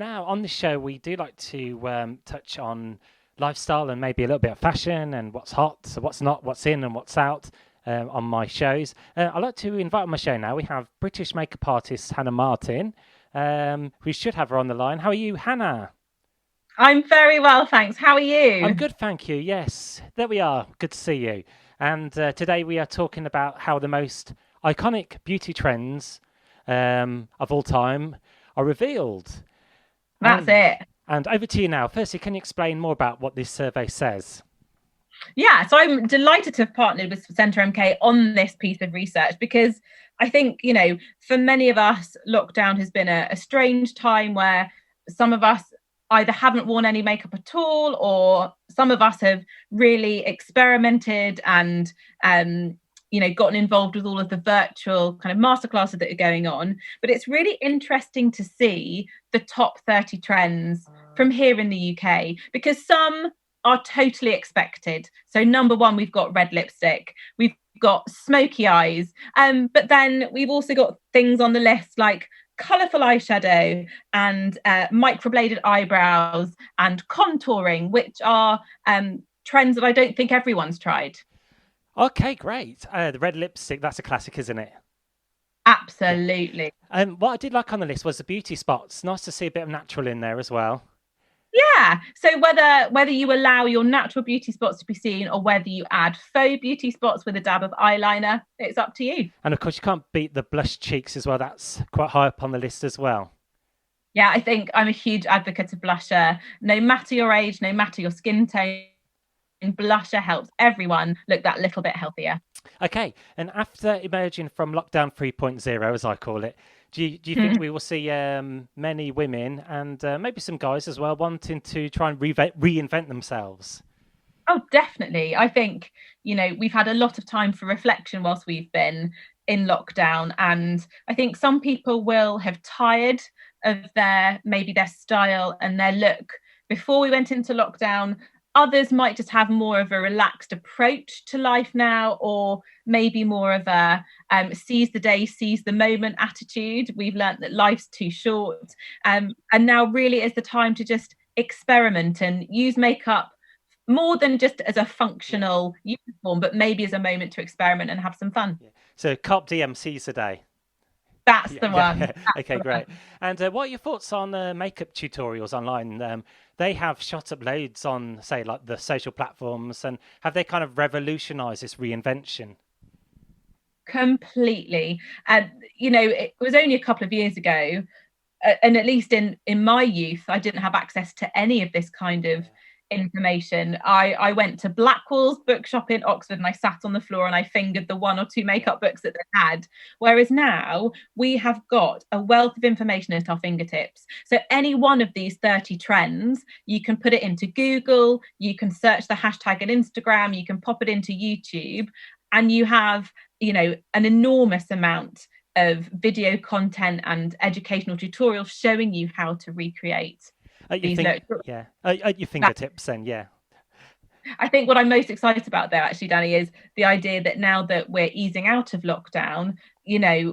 Now, on the show, we do like to touch on lifestyle and maybe a little bit of fashion and what's hot, so what's not, what's in and what's out on my shows. I'd like to invite on my show now. We have British makeup artist Hannah Martin. We should have her on the line. How are you, Hannah? I'm very well, thanks. How are I'm you? good, thank you. Yes, there we are. Good to see you. And today we are talking about how the most iconic beauty trends of all time are revealed. That's And it. and over to you now. Firstly, can you explain more about what this survey says? Yeah, so I'm delighted to have partnered with Centre MK on this piece of research because I think, for many of us, lockdown has been a strange time where some of us either haven't worn any makeup at all, or some of us have really experimented and gotten involved with all of the virtual kind of masterclasses that are going on. But it's really interesting to see the top 30 trends from here in the UK, because some are totally expected. So number one, we've got red lipstick, we've got smoky eyes, but then we've also got things on the list like colourful eyeshadow and microbladed eyebrows and contouring, which are trends that I don't think everyone's tried. Okay, great. The red lipstick, that's a classic, isn't it? Yeah. Absolutely. What I did like on the list was the beauty spots. Nice to see a bit of natural in there as well. Yeah. So whether you allow your natural beauty spots to be seen or whether you add faux beauty spots with a dab of eyeliner, it's up to you. And of course, you can't beat the blush cheeks as well. That's quite high up on the list as well. Yeah, I think I'm a huge advocate of blusher. No matter your age, no matter your skin tone, blusher helps everyone look that little bit healthier. Okay, and after emerging from lockdown 3.0, as I call it, do you think we will see many women and maybe some guys as well wanting to try and reinvent themselves? Oh, definitely. I think, we've had a lot of time for reflection whilst we've been in lockdown. And I think some people will have tired of maybe their style and their look before we went into lockdown. Others might just have more of a relaxed approach to life now, or maybe more of a seize the day, seize the moment attitude. We've learnt that life's too short. And now really is the time to just experiment and use makeup more than just as a Yeah. functional uniform, but maybe as a moment to experiment and have some fun. Yeah. So Carp Diem sees the day. That's Yeah, the yeah, one. yeah. That's Okay, the one. great. And what are your thoughts on makeup tutorials online? They have shot up loads on, say, like the social platforms, and have they kind of revolutionized this reinvention? Completely. And it was only a couple of years ago, and at least in my youth, I didn't have access to any of this kind of Yeah. information. I went to Blackwell's bookshop in Oxford and I sat on the floor and I fingered the one or two Yeah. makeup books that they had. Whereas now we have got a wealth of information at our fingertips. So any one of these 30 trends, you can put it into Google, you can search the hashtag on Instagram, you can pop it into YouTube, and you have, an enormous amount of video content and educational tutorials showing you how to recreate At your these think, looks. yeah, at your fingertips, then, yeah. I think what I'm most excited about there, actually, Danny, is the idea that now that we're easing out of lockdown,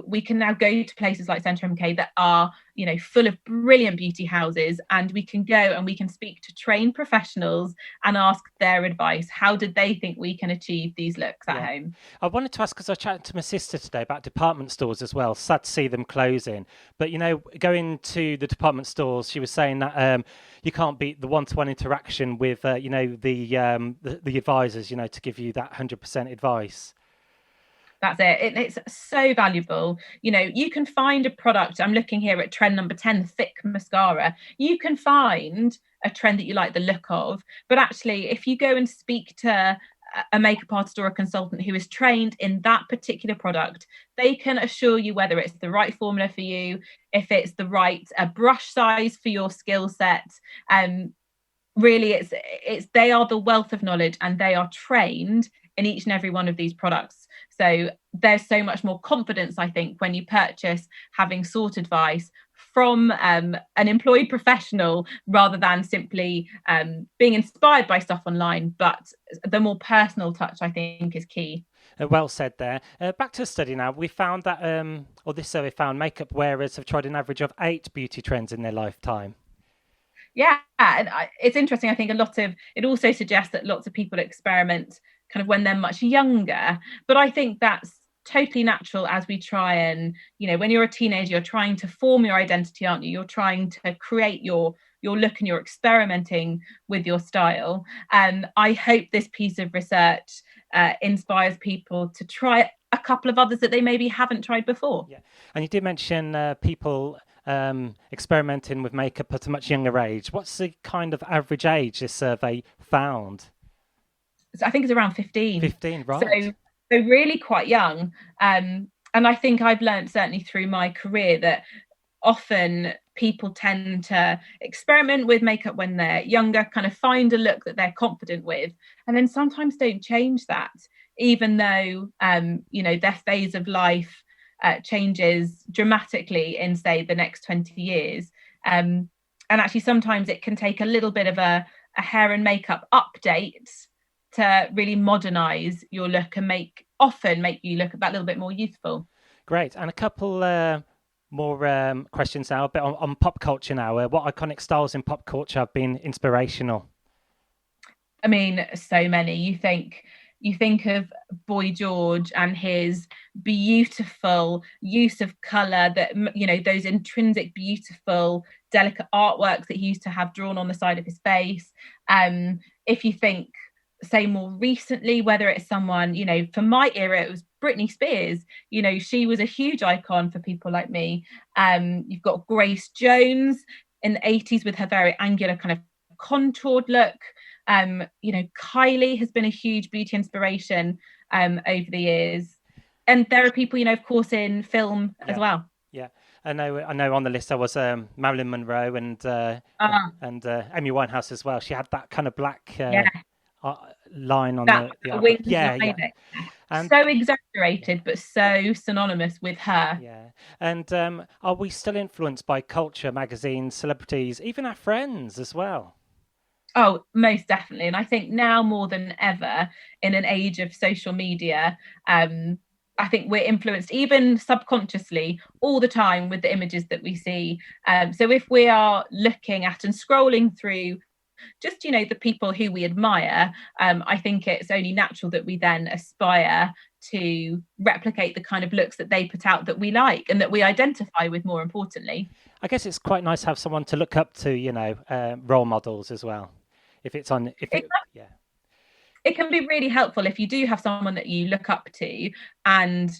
we can now go to places like Centre MK that are, full of brilliant beauty houses, and we can go and we can speak to trained professionals and ask their advice. How did they think we can achieve these looks at Yeah. home? I wanted to ask because I chatted to my sister today about department stores as well. Sad to see them closing. But, going to the department stores, she was saying that you can't beat the one-to-one interaction with, the advisors, to give you that 100% advice. That's it. It's so valuable. You can find a product. I'm looking here at trend number 10, thick mascara. You can find a trend that you like the look of. But actually, if you go and speak to a makeup artist or a consultant who is trained in that particular product, they can assure you whether it's the right formula for you, if it's the right brush size for your skill set. Really, it's they are the wealth of knowledge and they are trained in each and every one of these products. So there's so much more confidence, I think, when you purchase having sought advice from an employed professional rather than simply being inspired by stuff online. But the more personal touch, I think, is key. Well said there. Back to the study now. We found that, or this survey found, makeup wearers have tried an average of 8 beauty trends in their lifetime. Yeah, and it's interesting. I think a lot of it also suggests that lots of people experiment kind of when they're much younger, but I think that's totally natural as we try and, when you're a teenager, you're trying to form your identity, aren't you? You're trying to create your look and you're experimenting with your style. And I hope this piece of research inspires people to try a couple of others that they maybe haven't tried before. Yeah, and you did mention people experimenting with makeup at a much younger age. What's the kind of average age this survey found? So I think it's around 15. 15, right. So really quite young. And I think I've learned certainly through my career that often people tend to experiment with makeup when they're younger, kind of find a look that they're confident with, and then sometimes don't change that, even though their phase of life changes dramatically in, say, the next 20 years. And actually sometimes it can take a little bit of a hair and makeup update to really modernize your look and often make you look that little bit more youthful. Great. And a couple more questions now, a bit on pop culture now. What iconic styles in pop culture have been inspirational? I mean, so many. You think of Boy George and his beautiful use of color, that, those intrinsic, beautiful, delicate artworks that he used to have drawn on the side of his face. If you think, say, more recently, whether it's someone, for my era, it was Britney Spears. She was a huge icon for people like me. You've got Grace Jones in the 80s with her very angular kind of contoured look. Kylie has been a huge beauty inspiration over the years. And there are people, of course, in film as well. Yeah. I know on the list there was Marilyn Monroe and Amy Winehouse as well. She had that kind of black line on the wings. And so exaggerated, but so synonymous with her. Yeah. And are we still influenced by culture, magazines, celebrities, even our friends as well? Oh, most definitely. And I think now more than ever, in an age of social media, I think we're influenced even subconsciously all the time with the images that we see. So if we are looking at and scrolling through just, the people who we admire, I think it's only natural that we then aspire to replicate the kind of looks that they put out that we like and that we identify with, more importantly. I guess it's quite nice to have someone to look up to, role models as well. It can be really helpful if you do have someone that you look up to, and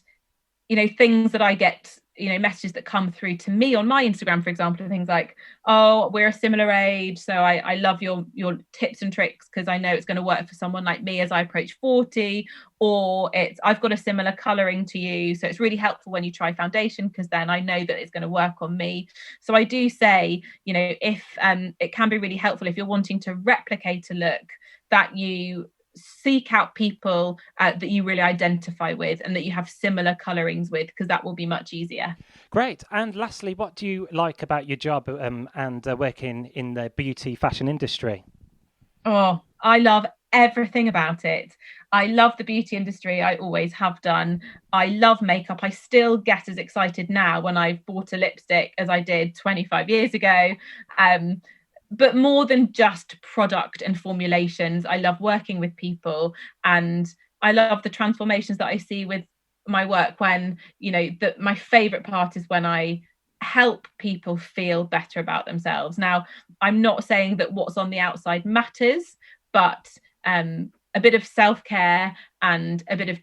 things that I get, messages that come through to me on my Instagram, for example, are things like, oh, we're a similar age, so I love your tips and tricks because I know it's going to work for someone like me as I approach 40, or I've got a similar colouring to you, so it's really helpful when you try foundation because then I know that it's going to work on me. So I do say, if it can be really helpful if you're wanting to replicate a look, that you seek out people that you really identify with and that you have similar colorings with, because that will be much easier. Great. And lastly, what do you like about your job and working in the beauty fashion industry? Oh, I love everything about it. I love the beauty industry. I always have done. I love makeup. I still get as excited now when I've bought a lipstick as I did 25 years ago. But more than just product and formulations, I love working with people, and I love the transformations that I see with my work when, my favorite part is when I help people feel better about themselves. Now, I'm not saying that what's on the outside matters, but a bit of self-care and a bit of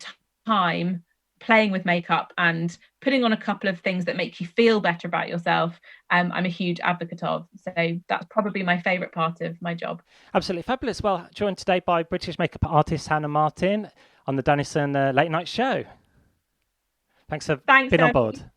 time playing with makeup and putting on a couple of things that make you feel better about yourself, I'm a huge advocate of. So that's probably my favourite part of my job. Absolutely fabulous. Well, joined today by British makeup artist Hannah Martin on the Dennison Late Night Show. Thanks for being on board.